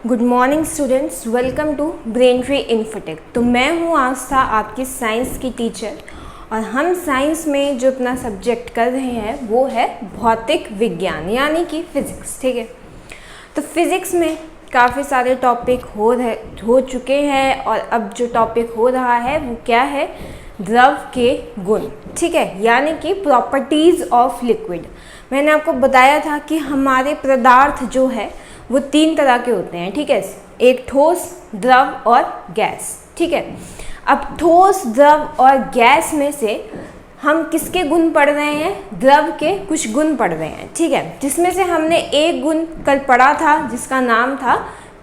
Good morning students, welcome to Brain Tree Infotech. तो मैं हूँ आस्था, आपकी साइंस की टीचर, और हम साइंस में जो अपना सब्जेक्ट कर रहे हैं वो है भौतिक विज्ञान यानी कि फिज़िक्स। ठीक है, तो फिज़िक्स में काफ़ी सारे टॉपिक हो चुके हैं और अब जो टॉपिक हो रहा है वो क्या है, द्रव के गुण। ठीक है, यानी कि प्रॉपर्टीज़ ऑफ लिक्विड। मैंने आपको बताया था कि हमारे पदार्थ जो है वो तीन तरह के होते हैं। ठीक है, एक ठोस, द्रव और गैस। ठीक है, अब ठोस, द्रव और गैस में से हम किसके गुण पढ़ रहे हैं? द्रव के कुछ गुण पढ़ रहे हैं। ठीक है, जिसमें से हमने एक गुण कल पढ़ा था जिसका नाम था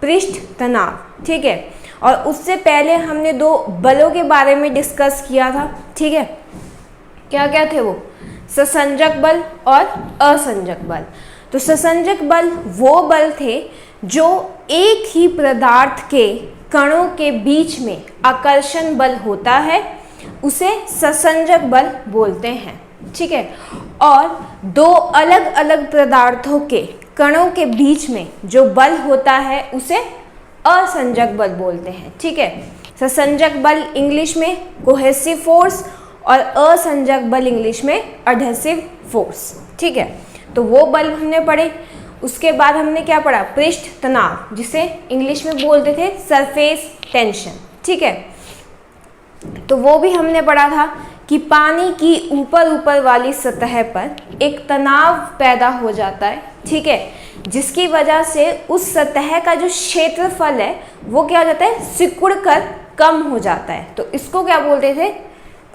पृष्ठ तनाव। ठीक है, और उससे पहले हमने दो बलों के बारे में डिस्कस किया था। ठीक है, क्या क्या थे वो? ससंजक बल और असंजक बल। तो ससंजक बल वो बल थे जो एक ही पदार्थ के कणों के बीच में आकर्षण बल होता है, उसे ससंजक बल बोलते हैं। ठीक है, और दो अलग अलग पदार्थों के कणों के बीच में जो बल होता है उसे असंजक बल बोलते हैं। ठीक है, ससंजक बल इंग्लिश में कोहेसिव फोर्स और असंजक बल इंग्लिश में एडहेसिव फोर्स। ठीक है, तो वो बल हमने पढ़े। उसके बाद हमने क्या पढ़ा? पृष्ठ तनाव, जिसे इंग्लिश में बोलते थे सरफेस टेंशन। ठीक है, तो वो भी हमने पढ़ा था कि पानी की ऊपर वाली सतह पर एक तनाव पैदा हो जाता है। ठीक है, जिसकी वजह से उस सतह का जो क्षेत्रफल है वो क्या हो जाता है? सिकुड़ कर कम हो जाता है। तो इसको क्या बोलते थे?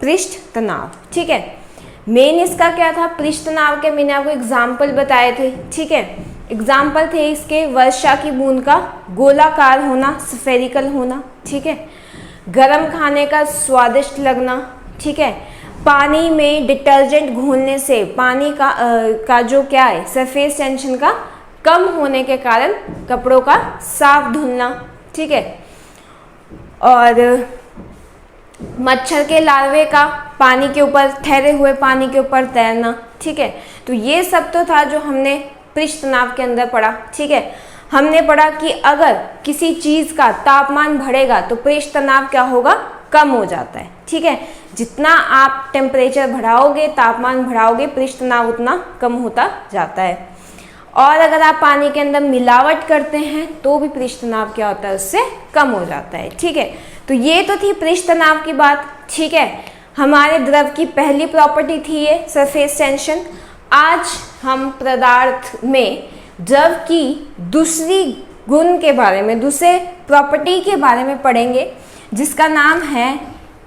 पृष्ठ तनाव। ठीक है, मेन इसका क्या था? पृष्ठ तनाव के मैंने आपको एग्जाम्पल बताए थे। ठीक है, एग्जाम्पल थे इसके वर्षा की बूंद का गोलाकार होना, स्फेरिकल होना। ठीक है, गरम खाने का स्वादिष्ट लगना। ठीक है, पानी में डिटर्जेंट घोलने से पानी का जो क्या है, सरफेस टेंशन का कम होने के कारण कपड़ों का साफ धुलना। ठीक है, और मच्छर के लार्वे का पानी के ऊपर, ठहरे हुए पानी के ऊपर तैरना। ठीक है, तो ये सब तो था जो हमने पृष्ठ तनाव के अंदर पढ़ा। ठीक है, हमने पढ़ा कि अगर किसी चीज का तापमान बढ़ेगा तो पृष्ठ तनाव क्या होगा? कम हो जाता है। ठीक है, जितना आप टेम्परेचर बढ़ाओगे, तापमान बढ़ाओगे, पृष्ठ तनाव उतना कम होता जाता है। और अगर आप पानी के अंदर मिलावट करते हैं तो भी पृष्ठ तनाव क्या होता है? उससे कम हो जाता है। ठीक है, तो ये तो थी पृष्ठ तनाव की बात। ठीक है, हमारे द्रव की पहली प्रॉपर्टी थी ये सरफेस टेंशन। आज हम पदार्थ में द्रव की दूसरी गुण के बारे में, दूसरे प्रॉपर्टी के बारे में पढ़ेंगे, जिसका नाम है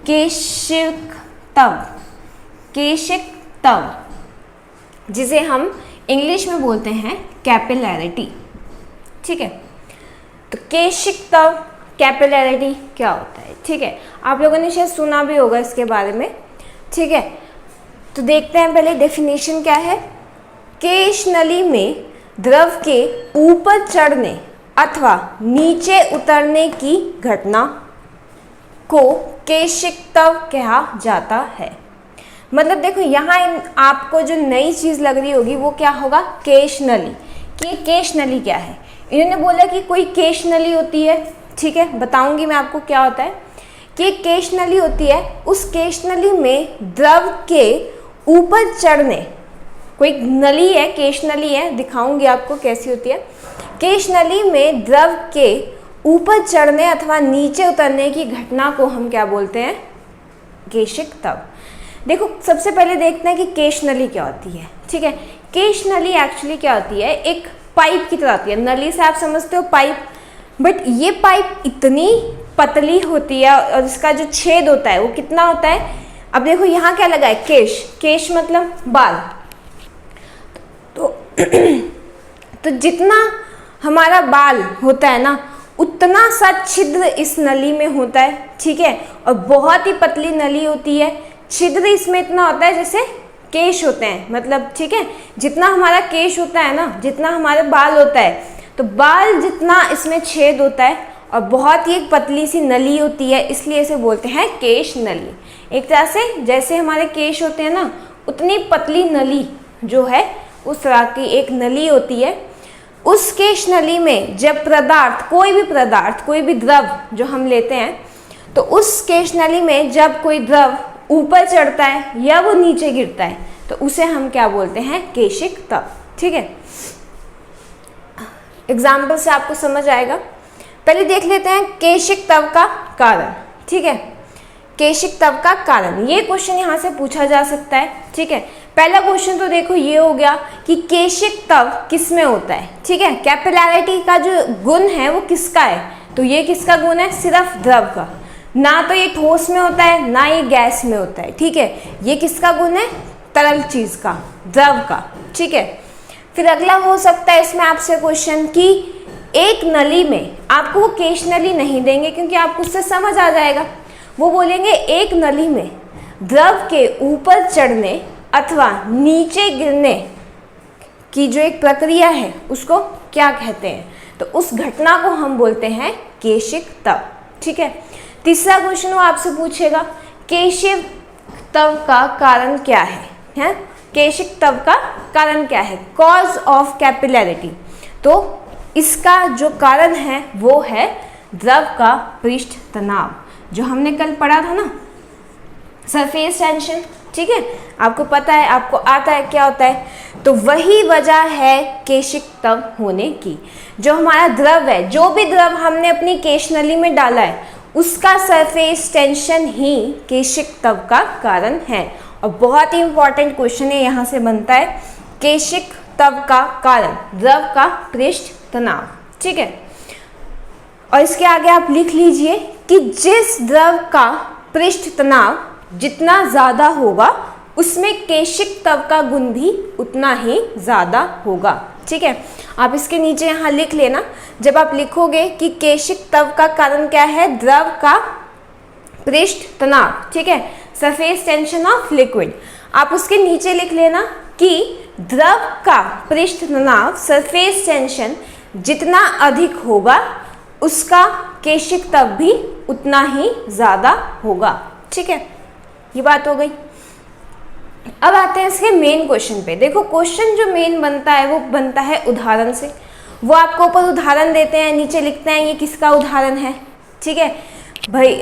केशिकत्व। केशिकत्व, जिसे हम इंग्लिश में बोलते हैं कैपिलैरिटी। ठीक है, तो केशिकत्व, कैपिलैरिटी क्या होता है? ठीक है, आप लोगों ने शायद सुना भी होगा इसके बारे में। ठीक है, तो देखते हैं पहले डेफिनेशन क्या है। केश नली में द्रव के ऊपर चढ़ने अथवा नीचे उतरने की घटना को केशिकत्व कहा जाता है। मतलब देखो, यहाँ आपको जो नई चीज़ लग रही होगी वो क्या होगा? केश नली। कि केश नली क्या है? इन्होंने बोला कि कोई केश नली होती है। ठीक है, बताऊंगी मैं आपको क्या होता है। कि केश नली होती है, उस केश नली में द्रव के ऊपर चढ़ने, कोई नली है, केश नली है, दिखाऊंगी आपको कैसी होती है। केश नली में द्रव के ऊपर चढ़ने अथवा नीचे उतरने की घटना को हम क्या बोलते हैं? केशिकत्व। देखो, सबसे पहले देखते हैं कि केश नली क्या होती है। ठीक है, केश नली एक्चुअली क्या होती है? एक पाइप की तरह होती है। नली से आप समझते हो पाइप, बट ये पाइप इतनी पतली होती है और इसका जो छेद होता है वो कितना होता है? अब देखो, यहाँ क्या लगा है? केश। केश मतलब बाल। तो जितना हमारा बाल होता है ना, उतना सा छिद्र इस नली में होता है। ठीक है, और बहुत ही पतली नली होती है। छिद्र इसमें इतना होता है जैसे केश होते हैं, मतलब ठीक है, जितना हमारा केश होता है ना, जितना हमारे बाल होता है, तो बाल जितना इसमें छेद होता है, और बहुत ही एक पतली सी नली होती है, इसलिए इसे बोलते हैं केश नली। एक तरह से जैसे हमारे केश होते हैं ना, उतनी पतली नली जो है उस तरह की एक नली होती है। उस केश नली में जब पदार्थ, कोई भी द्रव जो हम लेते हैं, तो उस केश नली में जब कोई द्रव ऊपर चढ़ता है या वो नीचे गिरता है तो उसे हम क्या बोलते हैं, केशिक तव। ठीक है, एग्जाम्पल से आपको समझ आएगा। पहले देख लेते हैं केशिक तव का कारण। ठीक है, केशिक तव का कारण, ये क्वेश्चन यहाँ से पूछा जा सकता है। ठीक है, पहला क्वेश्चन तो देखो ये हो गया कि केशिक तव किस में होता है। ठीक है, कैपिलैरिटी का जो गुण है वो किसका है, तो ये किसका गुण है, सिर्फ द्रव का, ना तो ये ठोस में होता है ना ये गैस में होता है। ठीक है, ये किसका गुण है, तरल चीज का, द्रव का। ठीक है, फिर अगला हो सकता है इसमें आपसे क्वेश्चन कि एक नली में, आपको वो केश नली नहीं देंगे क्योंकि आपको उससे समझ आ जाएगा, वो बोलेंगे एक नली में द्रव के ऊपर चढ़ने अथवा नीचे गिरने की जो एक प्रक्रिया है उसको क्या कहते हैं, तो उस घटना को हम बोलते हैं केशिक तव। ठीक है, तीसरा क्वेश्चन वो आपसे पूछेगा केशिक तव का कारण क्या है, केशिक तव का कारण क्या है, कॉज ऑफ कैपिलैरिटी। तो इसका जो कारण है वो है द्रव का पृष्ठ तनाव, जो हमने कल पढ़ा था ना, सरफेस टेंशन। ठीक है, आपको पता है, आपको आता है क्या होता है, तो वही वजह है केशिक तव होने की। जो हमारा द्रव है, जो भी द्रव हमने अपनी केश नली में डाला है, उसका सरफेस टेंशन ही केशिक तव का कारण है। और बहुत ही इंपॉर्टेंट क्वेश्चन है यहाँ से बनता है, केशिक तव का कारण द्रव का पृष्ठ तनाव। ठीक है, और इसके आगे आप लिख लीजिए कि जिस द्रव का पृष्ठ तनाव जितना ज़्यादा होगा उसमें केशिक तव का गुण भी उतना ही ज़्यादा होगा। ठीक है, आप इसके नीचे यहाँ लिख लेना, जब आप लिखोगे कि केशिक तव का कारण क्या है, द्रव का पृष्ठ तनाव। ठीक है, सरफेस टेंशन ऑफ लिक्विड, आप उसके नीचे लिख लेना कि द्रव का पृष्ठ तनाव, सरफेस टेंशन जितना अधिक होगा उसका केशिक तव भी उतना ही ज़्यादा होगा। ठीक है, ये बात हो गई। अब आते हैं इसके मेन क्वेश्चन पे। देखो क्वेश्चन जो मेन बनता है वो बनता है उदाहरण से। वो आपको ऊपर उदाहरण देते हैं, नीचे लिखते हैं ये किसका उदाहरण है। ठीक है भाई,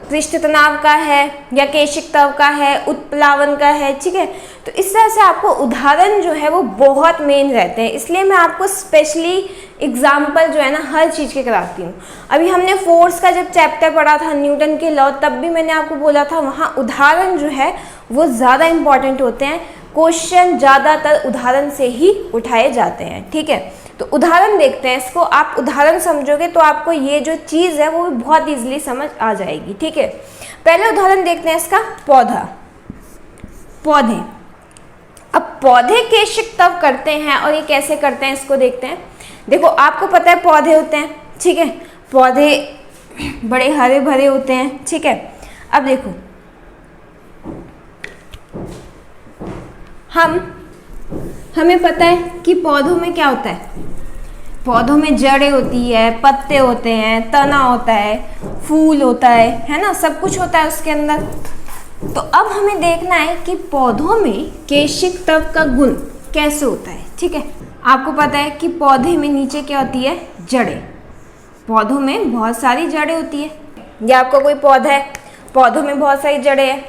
पृष्ठ तनाव का है या केशिक तव का है, उत्प्लावन का है। ठीक है, तो इस तरह से आपको उदाहरण जो है वो बहुत मेन रहते हैं, इसलिए मैं आपको स्पेशली एग्जाम्पल जो है ना हर चीज़ के कराती हूँ। अभी हमने फोर्स का जब चैप्टर पढ़ा था, न्यूटन के लॉ, तब भी मैंने आपको बोला था वहाँ उदाहरण जो है वो ज़्यादा इम्पॉर्टेंट होते हैं, क्वेश्चन ज़्यादातर उदाहरण से ही उठाए जाते हैं। ठीक है, तो उदाहरण देखते हैं इसको, आप उदाहरण समझोगे तो आपको ये जो चीज़ है वो भी बहुत ईजिली समझ आ जाएगी। ठीक है, पहले उदाहरण देखते हैं इसका, पौधा, पौधे। अब पौधे केशिक तव करते हैं और ये कैसे करते हैं इसको देखते हैं। देखो आपको पता है पौधे होते हैं, ठीक है, पौधे बड़े हरे भरे होते हैं। ठीक है, अब देखो हमें पता है कि पौधों में क्या होता है, पौधों में जड़ें होती है, पत्ते होते हैं, तना होता है, फूल होता है ना, सब कुछ होता है उसके अंदर। तो अब हमें देखना है कि पौधों में केशिक तव का गुण कैसे होता है। ठीक है, आपको पता है कि पौधे में नीचे क्या होती है, जड़ें, पौधों में बहुत सारी जड़ें होती है। ये आपका कोई पौधा है, पौधों में बहुत सारी जड़ें हैं,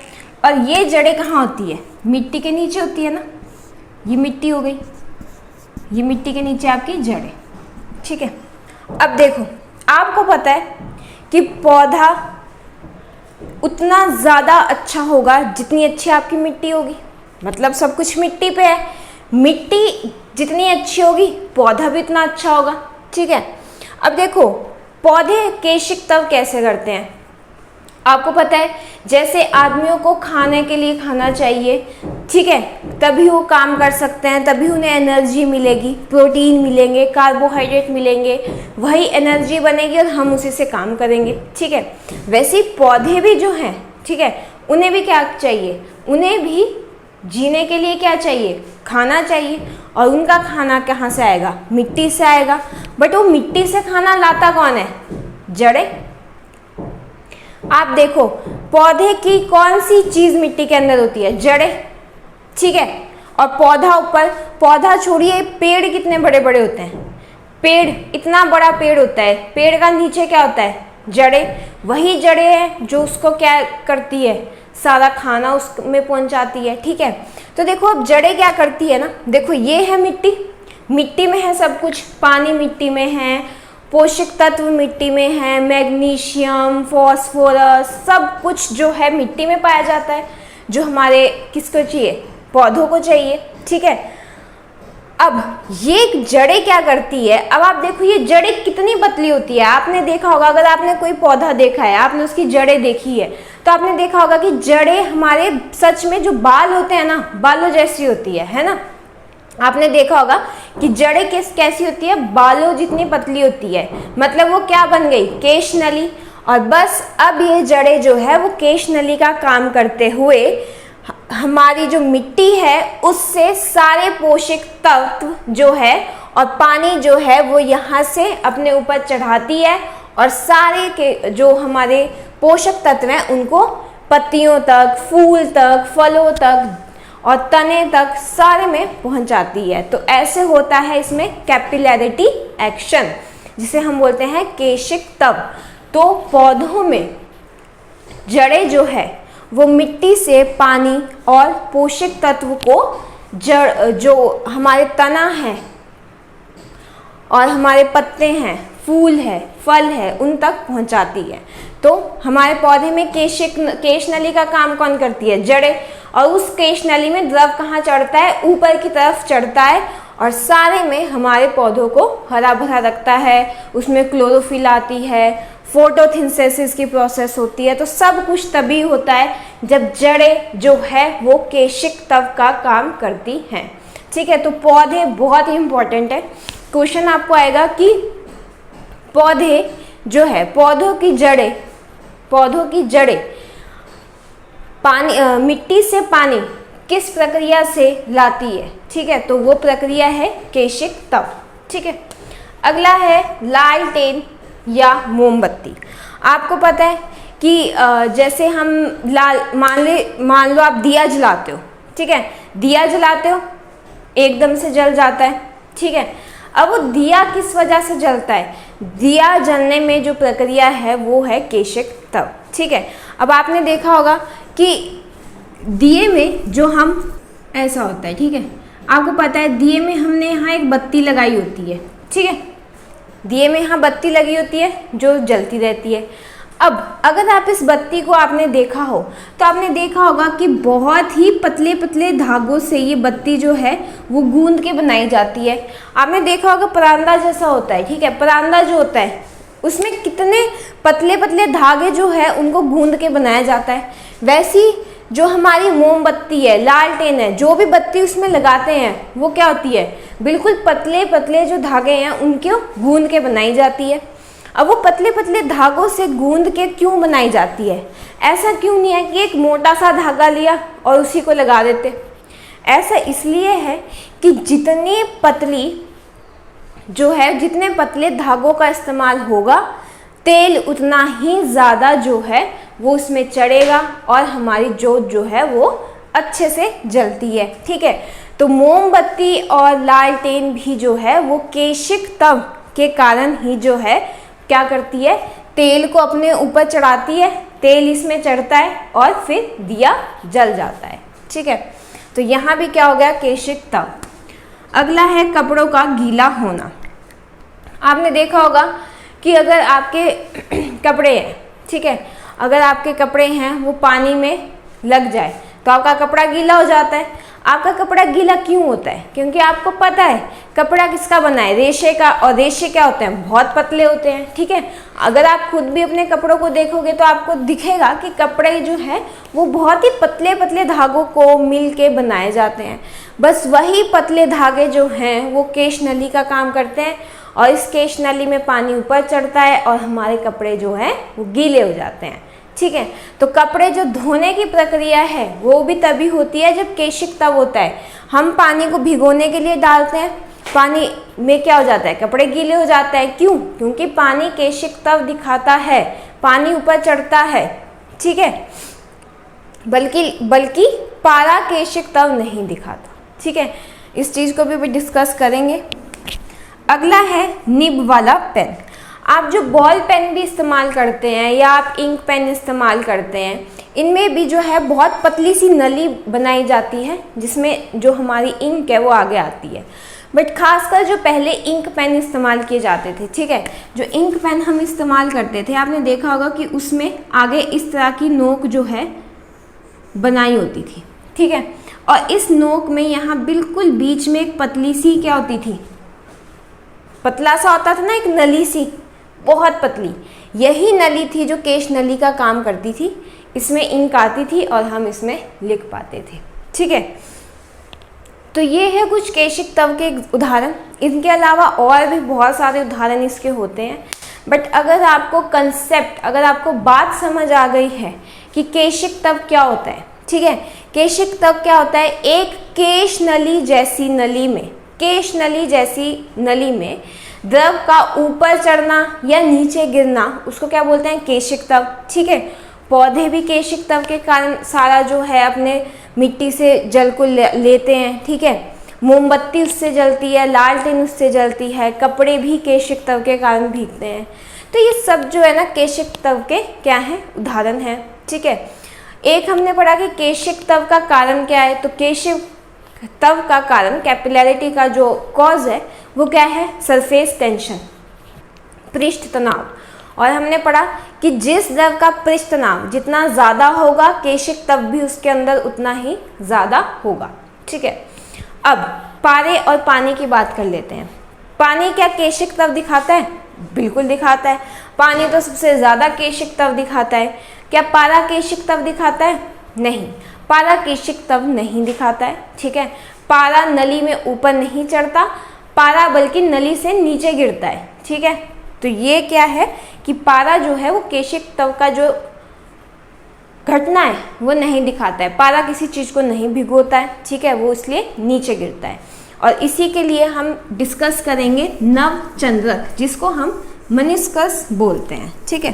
और ये जड़ें कहाँ होती है, मिट्टी के नीचे होती है ना, ये मिट्टी हो गई, ये मिट्टी के नीचे आपकी जड़ें। ठीक है, अब देखो आपको पता है कि पौधा उतना ज़्यादा अच्छा होगा जितनी अच्छी आपकी मिट्टी होगी, मतलब सब कुछ मिट्टी पे है, मिट्टी जितनी अच्छी होगी पौधा भी उतना अच्छा होगा। ठीक है, अब देखो पौधे केशिक तव कैसे करते हैं, आपको पता है जैसे आदमियों को खाने के लिए खाना चाहिए, ठीक है, तभी वो काम कर सकते हैं, तभी उन्हें एनर्जी मिलेगी, प्रोटीन मिलेंगे, कार्बोहाइड्रेट मिलेंगे, वही एनर्जी बनेगी और हम उसी से काम करेंगे। ठीक है, वैसे ही पौधे भी जो हैं, ठीक है, उन्हें भी क्या चाहिए, उन्हें भी जीने के लिए क्या चाहिए, खाना चाहिए, और उनका खाना कहाँ से आएगा, मिट्टी से आएगा। बट वो मिट्टी से खाना लाता कौन है, जड़ें। आप देखो पौधे की कौन सी चीज़ मिट्टी के अंदर होती है, जड़ें। ठीक है, और पौधा ऊपर, पौधा छोड़िए, पेड़ कितने बड़े बड़े होते हैं, पेड़ इतना बड़ा पेड़ होता है, पेड़ का नीचे क्या होता है, जड़ें, वही जड़ें हैं जो उसको क्या करती है, सारा खाना उसमें पहुंचाती है। ठीक है, तो देखो अब जड़ें क्या करती है ना, देखो ये है मिट्टी, मिट्टी में है सब कुछ, पानी मिट्टी में है, पोषक तत्व मिट्टी में है, मैग्नीशियम, फास्फोरस, सब कुछ जो है मिट्टी में पाया जाता है, जो हमारे किसको चाहिए, पौधों को चाहिए। ठीक है, अब ये जड़ें क्या करती है, अब आप देखो ये जड़ें कितनी पतली होती है। आपने देखा होगा, अगर आपने कोई पौधा देखा है, आपने उसकी जड़ें देखी है, तो आपने देखा होगा कि जड़ें हमारे सच में जो बाल होते हैं ना, बालों जैसी होती है ना। आपने देखा होगा कि जड़ें कैसी होती है, बालों जितनी पतली होती है, मतलब वो क्या बन गई, केश नली। और बस अब ये जड़ें जो है वो केश नली का काम करते हुए हमारी जो मिट्टी है उससे सारे पोषक तत्व जो है और पानी जो है वो यहाँ से अपने ऊपर चढ़ाती है, और सारे के जो हमारे पोषक तत्व हैं उनको पत्तियों तक, फूल तक, फलों तक और तने तक सारे में पहुंचाती है। तो ऐसे होता है इसमें कैपिलैरिटी एक्शन, जिसे हम बोलते हैं केशिक तत्व। तो पौधों में जड़ें जो है वो मिट्टी से पानी और पोषक तत्व को जड़, जो हमारे तना है और हमारे पत्ते हैं, फूल है, फल है, उन तक पहुंचाती है। तो हमारे पौधे में केश नली का काम कौन करती है, जड़ें। और उस केश नली में द्रव कहाँ चढ़ता है, ऊपर की तरफ चढ़ता है, और सारे में हमारे पौधों को हरा भरा रखता है। उसमें क्लोरोफिल आती है, फोटोसिंथेसिस की प्रोसेस होती है। तो सब कुछ तभी होता है जब जड़ें जो है वो केशिक तत्व का काम करती हैं। ठीक है, तो पौधे बहुत ही इंपॉर्टेंट है। क्वेश्चन आपको आएगा कि पौधे जो है, पौधों की जड़ें पानी, मिट्टी से पानी किस प्रक्रिया से लाती है। ठीक है, तो वो प्रक्रिया है केशिक तत्व। ठीक है, अगला है लालटेन या मोमबत्ती। आपको पता है कि जैसे हम मान लो आप दिया जलाते हो। ठीक है, दिया जलाते हो, एकदम से जल जाता है। ठीक है, अब वो दिया किस वजह से जलता है, दिया जलने में जो प्रक्रिया है वो है केशिक तत्व। ठीक है, अब आपने देखा होगा कि दिए में जो हम ऐसा होता है। ठीक है, आपको पता है दिए में हमने यहाँ एक बत्ती लगाई होती है। ठीक है, दिए में यहाँ बत्ती लगी होती है जो जलती रहती है। अब अगर आप इस बत्ती को आपने देखा हो तो आपने देखा होगा कि बहुत ही पतले पतले धागों से ये बत्ती जो है वो गूंद के बनाई जाती है। आपने देखा होगा परांदा जैसा होता है। ठीक है, परांदा जो होता है उसमें कितने पतले पतले धागे जो है उनको गूंद के बनाया जाता है। वैसी जो हमारी मोमबत्ती है, लालटेन है, जो भी बत्ती उसमें लगाते हैं वो क्या होती है, बिल्कुल पतले पतले जो धागे हैं उनको गूंद के बनाई जाती है। अब वो पतले पतले धागों से गूंद के क्यों बनाई जाती है, ऐसा क्यों नहीं है कि एक मोटा सा धागा लिया और उसी को लगा देते। ऐसा इसलिए है कि जितनी पतली जो है, जितने पतले धागों का इस्तेमाल होगा, तेल उतना ही ज़्यादा जो है वो उसमें चढ़ेगा और हमारी जोत जो है वो अच्छे से जलती है। ठीक है, तो मोमबत्ती और लालटेन भी जो है वो केशिक तत्व के कारण ही जो है क्या करती है, तेल को अपने ऊपर चढ़ाती है, तेल इसमें चढ़ता है और फिर दिया जल जाता है। ठीक है, तो यहाँ भी क्या हो गया, केशिक तत्व। अगला है कपड़ों का गीला होना। आपने देखा होगा कि अगर आपके कपड़े हैं, ठीक है, अगर आपके कपड़े हैं वो पानी में लग जाए तो आपका कपड़ा गीला हो जाता है। आपका कपड़ा गीला क्यों होता है, क्योंकि आपको पता है कपड़ा किसका बना है, रेशे का, और रेशे क्या होते हैं, बहुत पतले होते हैं। ठीक है, अगर आप खुद भी अपने कपड़ों को देखोगे तो आपको दिखेगा कि कपड़े जो है वो बहुत ही पतले पतले धागों को मिल के बनाए जाते हैं। बस वही पतले धागे जो हैं वो केश नली का काम करते हैं, और इस केश नली में पानी ऊपर चढ़ता है और हमारे कपड़े जो हैं वो गीले हो जाते हैं। ठीक है, तो कपड़े जो धोने की प्रक्रिया है वो भी तभी होती है जब केशिक तत्व होता है। हम पानी को भिगोने के लिए डालते हैं, पानी में क्या हो जाता है, कपड़े गीले हो जाते हैं। क्यों, क्योंकि पानी केशिक तत्व दिखाता है, पानी ऊपर चढ़ता है। ठीक है, बल्कि पारा केशिक तत्व नहीं दिखाता। ठीक है, इस चीज़ को भी डिस्कस करेंगे। अगला है निब वाला पेन। आप जो बॉल पेन भी इस्तेमाल करते हैं या आप इंक पेन इस्तेमाल करते हैं, इनमें भी जो है बहुत पतली सी नली बनाई जाती है जिसमें जो हमारी इंक है वो आगे आती है। बट खासकर जो पहले इंक पेन इस्तेमाल किए जाते थे, ठीक है, जो इंक पेन हम इस्तेमाल करते थे, आपने देखा होगा कि उसमें आगे इस तरह की नोक जो है बनाई होती थी, ठीक है, और इस नोक में यहाँ बिल्कुल बीच में एक पतली सी क्या होती थी, पतला सा होता था ना एक नली सी, बहुत पतली, यही नली थी जो केश नली का काम करती थी। इसमें इंक आती थी और हम इसमें लिख पाते थे, ठीक है। तो ये है कुछ केशिक तव के उदाहरण। इनके अलावा और भी बहुत सारे उदाहरण इसके होते हैं। बट अगर आपको कंसेप्ट, अगर आपको बात समझ आ गई है कि केशिक तव क्या होता है, ठीक है, केशिक तव क्या होता है, एक केश नली जैसी नली में, केश नली जैसी नली में द्रव का ऊपर चढ़ना या नीचे गिरना, उसको क्या बोलते हैं, केशिक तव, ठीक है। पौधे भी केशिक तव के कारण सारा जो है अपने मिट्टी से जल को लेते हैं, ठीक है, मोमबत्ती उससे जलती है, लालटेन उससे जलती है, कपड़े भी केशिक तव के कारण भीगते हैं। तो ये सब जो है ना केशिक तव के क्या है, उदाहरण है, ठीक है। एक हमने पढ़ा कि केशिक तव का कारण क्या है, तो केशिक तव का कारण, कैपिलैरिटी का जो कॉज है वो क्या है, सरफेस टेंशन, पृष्ठ तनाव। और हमने पढ़ा कि जिस द्रव का पृष्ठ तनाव जितना ज़्यादा होगा, केशिक तव भी उसके अंदर उतना ही ज़्यादा होगा, ठीक है। अब पारे और पानी की बात कर लेते हैं। पानी क्या केशिक तव दिखाता है? बिल्कुल दिखाता है। पानी तो सबसे ज़्यादा केशिक तव दिखाता है। क्या पारा केशिक तव दिखाता है? नहीं, पारा केशिक तव नहीं दिखाता है, ठीक है। पारा नली में ऊपर नहीं चढ़ता, पारा बल्कि नली से नीचे गिरता है, ठीक है। तो ये क्या है कि पारा जो है वो केशिक तव का जो घटना है वो नहीं दिखाता है। पारा किसी चीज़ को नहीं भिगोता है, ठीक है, वो इसलिए नीचे गिरता है। और इसी के लिए हम डिस्कस करेंगे नवचंद्रक, जिसको हम मेनिस्कस बोलते हैं, ठीक है।